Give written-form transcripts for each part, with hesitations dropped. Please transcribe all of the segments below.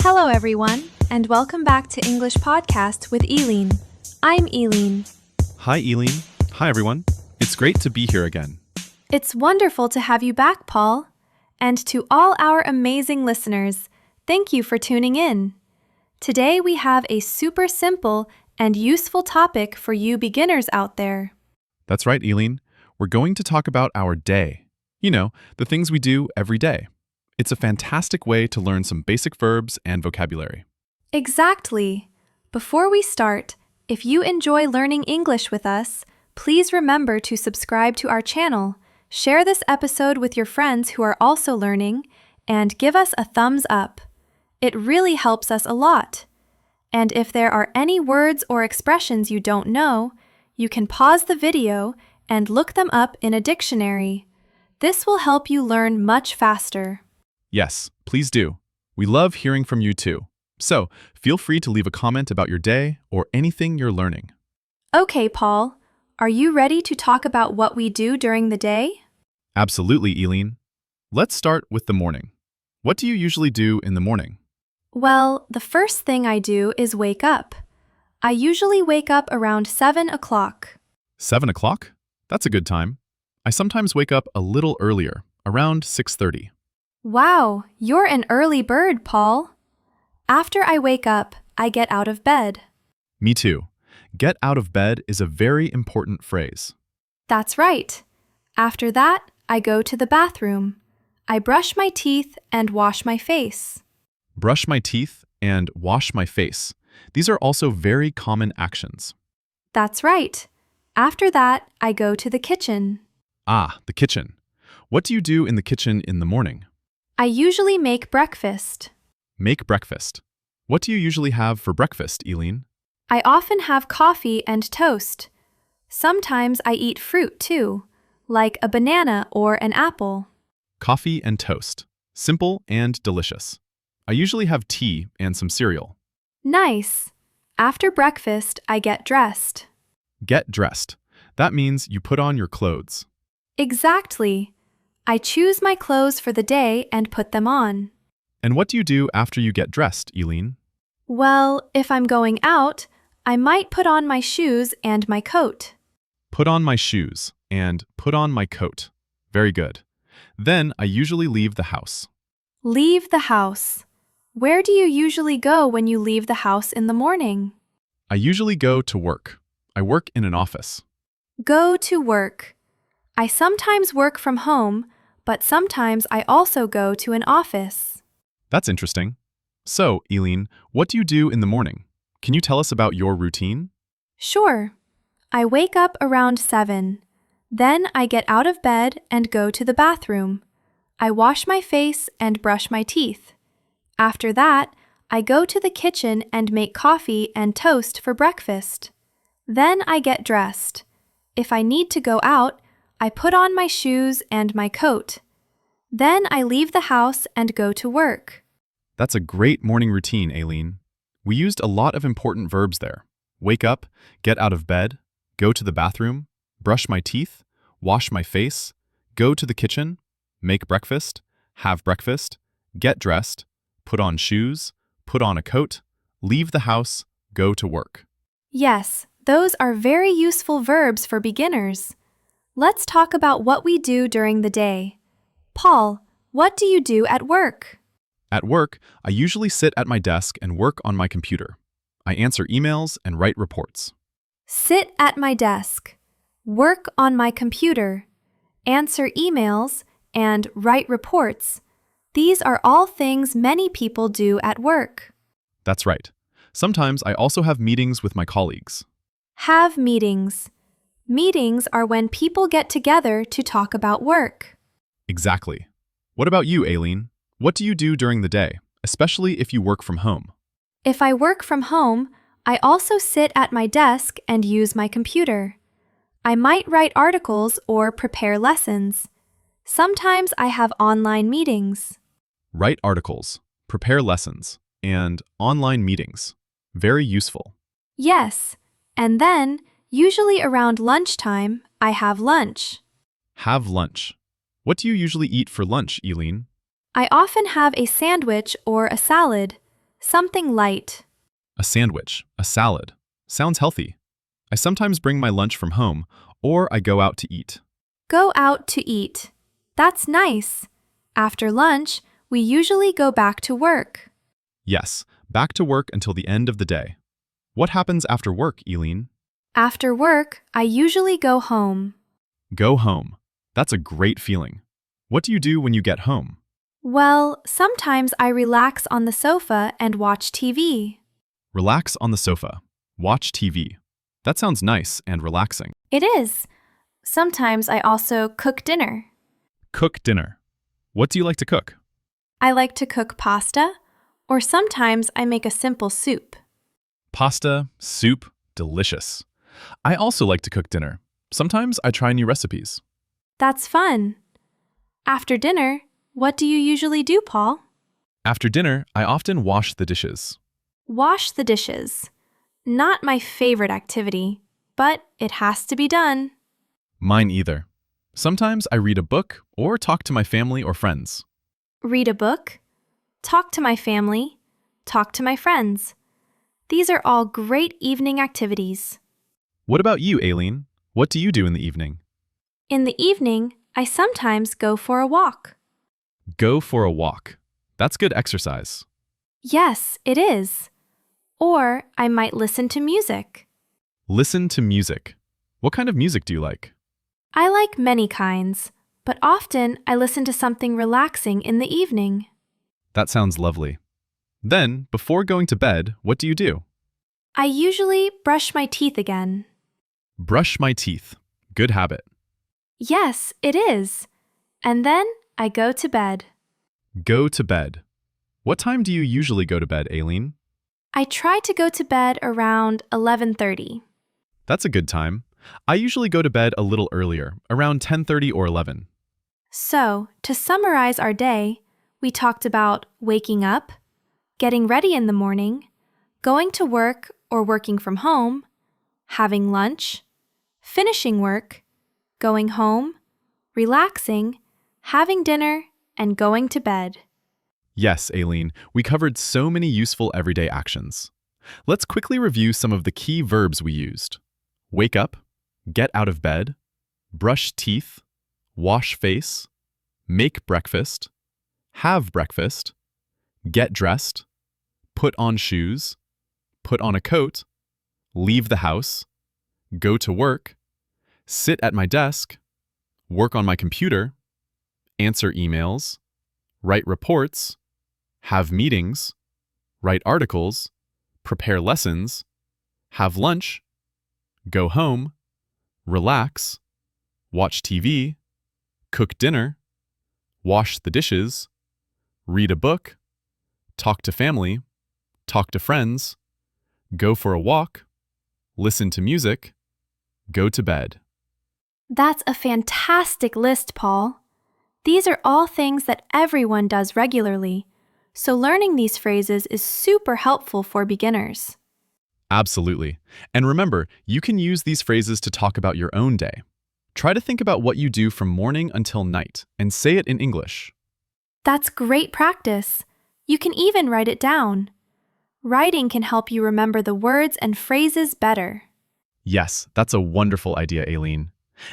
Hello everyone, and welcome back to English Podcast with Aylin. I'm Aylin. Hi, Aylin. Hi, everyone. It's great to be here again. It's wonderful to have you back, Paul. And to all our amazing listeners, thank you for tuning in. Today we have a super simple and useful topic for you beginners out there. That's right, Aylin. We're going to talk about our day. You know, the things we do every day. It's a fantastic way to learn some basic verbs and vocabulary. Exactly. Before we start, if you enjoy learning English with us, please remember to subscribe to our channel, share this episode with your friends who are also learning, and give us a thumbs up. It really helps us a lot. And if there are any words or expressions you don't know, you can pause the video and look them up in a dictionary. This will help you learn much faster. Yes, please do. We love hearing from you too. So, feel free to leave a comment about your day or anything you're learning. Okay, Paul. Are you ready to talk about what we do during the day? Absolutely, Aylin. Let's start with the morning. What do you usually do in the morning? Well, the first thing I do is wake up. I usually wake up around 7 o'clock. 7 o'clock? That's a good time. I sometimes wake up a little earlier, around 6:30. Wow, you're an early bird, Paul. After I wake up, I get out of bed. Me too. Get out of bed is a very important phrase. That's right. After that, I go to the bathroom. I brush my teeth and wash my face. Brush my teeth and wash my face. These are also very common actions. That's right. After that, I go to the kitchen. Ah, the kitchen. What do you do in the kitchen in the morning? I usually make breakfast. Make breakfast. What do you usually have for breakfast, Aylin? I often have coffee and toast. Sometimes I eat fruit too, like a banana or an apple. Coffee and toast. Simple and delicious. I usually have tea and some cereal. Nice. After breakfast, I get dressed. Get dressed. That means you put on your clothes. Exactly. I choose my clothes for the day and put them on. And what do you do after you get dressed, Aylin? Well, if I'm going out, I might put on my shoes and my coat. Put on my shoes and put on my coat. Very good. Then I usually leave the house. Leave the house. Where do you usually go when you leave the house in the morning? I usually go to work. I work in an office. Go to work. I sometimes work from home, but sometimes I also go to an office. That's interesting. So, Aylin, what do you do in the morning? Can you tell us about your routine? Sure. I wake up around 7. Then I get out of bed and go to the bathroom. I wash my face and brush my teeth. After that, I go to the kitchen and make coffee and toast for breakfast. Then I get dressed. If I need to go out, I put on my shoes and my coat. Then I leave the house and go to work. That's a great morning routine, Aylin. We used a lot of important verbs there. Wake up, get out of bed, go to the bathroom, brush my teeth, wash my face, go to the kitchen, make breakfast, have breakfast, get dressed, put on shoes, put on a coat, leave the house, go to work. Yes, those are very useful verbs for beginners. Let's talk about what we do during the day. Paul, what do you do at work? At work, I usually sit at my desk and work on my computer. I answer emails and write reports. Sit at my desk, work on my computer, answer emails, and write reports. These are all things many people do at work. That's right. Sometimes I also have meetings with my colleagues. Have meetings. Meetings are when people get together to talk about work. Exactly. What about you, Aylin? What do you do during the day, especially if you work from home? If I work from home, I also sit at my desk and use my computer. I might write articles or prepare lessons. Sometimes I have online meetings. Write articles, prepare lessons, and online meetings. Very useful. Yes, and then, usually around lunchtime, I have lunch. Have lunch. What do you usually eat for lunch, Aylin? I often have a sandwich or a salad. Something light. A sandwich, a salad. Sounds healthy. I sometimes bring my lunch from home, or I go out to eat. Go out to eat. That's nice. After lunch, we usually go back to work. Yes, back to work until the end of the day. What happens after work, Aylin? After work, I usually go home. Go home. That's a great feeling. What do you do when you get home? Well, sometimes I relax on the sofa and watch TV. Relax on the sofa. Watch TV. That sounds nice and relaxing. It is. Sometimes I also cook dinner. Cook dinner. What do you like to cook? I like to cook pasta, or sometimes I make a simple soup. Pasta, soup, delicious. I also like to cook dinner. Sometimes I try new recipes. That's fun. After dinner, what do you usually do, Paul? After dinner, I often wash the dishes. Wash the dishes. Not my favorite activity, but it has to be done. Mine either. Sometimes I read a book or talk to my family or friends. Read a book, talk to my family, talk to my friends. These are all great evening activities. What about you, Aylin? What do you do in the evening? In the evening, I sometimes go for a walk. Go for a walk. That's good exercise. Yes, it is. Or I might listen to music. Listen to music. What kind of music do you like? I like many kinds, but often I listen to something relaxing in the evening. That sounds lovely. Then, before going to bed, what do you do? I usually brush my teeth again. Brush my teeth. Good habit. Yes, it is. And then I go to bed. Go to bed. What time do you usually go to bed, Aylin? I try to go to bed around 11:30. That's a good time. I usually go to bed a little earlier, around 10:30 or 11. So, to summarize our day, we talked about waking up, getting ready in the morning, going to work or working from home, having lunch, finishing work, going home, relaxing, having dinner, and going to bed. Yes, Aylin, we covered so many useful everyday actions. Let's quickly review some of the key verbs we used. Wake up, get out of bed, brush teeth, wash face, make breakfast, have breakfast, get dressed, put on shoes, put on a coat, leave the house, go to work, sit at my desk, work on my computer, answer emails, write reports, have meetings, write articles, prepare lessons, have lunch, go home, relax, watch TV, cook dinner, wash the dishes, read a book, talk to family, talk to friends, go for a walk, listen to music, go to bed. That's a fantastic list, Paul. These are all things that everyone does regularly, so learning these phrases is super helpful for beginners. Absolutely. And remember, you can use these phrases to talk about your own day. Try to think about what you do from morning until night and say it in English. That's great practice. You can even write it down. Writing can help you remember the words and phrases better. Yes, that's a wonderful idea, Aylin.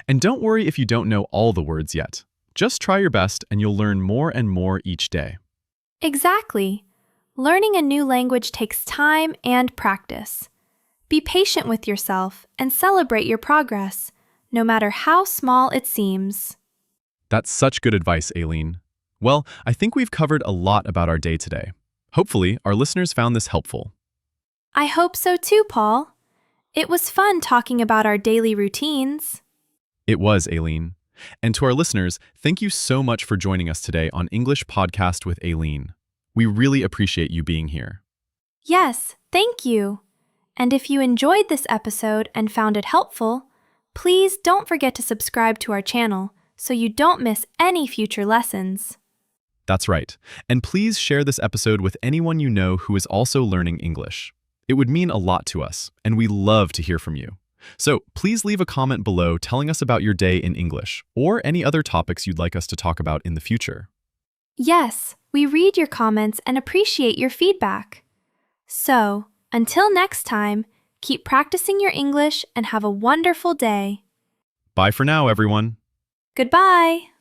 And don't worry if you don't know all the words yet. Just try your best and you'll learn more and more each day. Exactly. Learning a new language takes time and practice. Be patient with yourself and celebrate your progress, no matter how small it seems. That's such good advice, Aylin. Well, I think we've covered a lot about our day today. Hopefully, our listeners found this helpful. I hope so too, Paul. It was fun talking about our daily routines. It was, Aylin. And to our listeners, thank you so much for joining us today on English Podcast with Aylin. We really appreciate you being here. Yes, thank you. And if you enjoyed this episode and found it helpful, please don't forget to subscribe to our channel so you don't miss any future lessons. That's right. And please share this episode with anyone you know who is also learning English. It would mean a lot to us, and we love to hear from you. So please leave a comment below telling us about your day in English or any other topics you'd like us to talk about in the future. Yes, we read your comments and appreciate your feedback. So, until next time, keep practicing your English and have a wonderful day. Bye for now, everyone. Goodbye.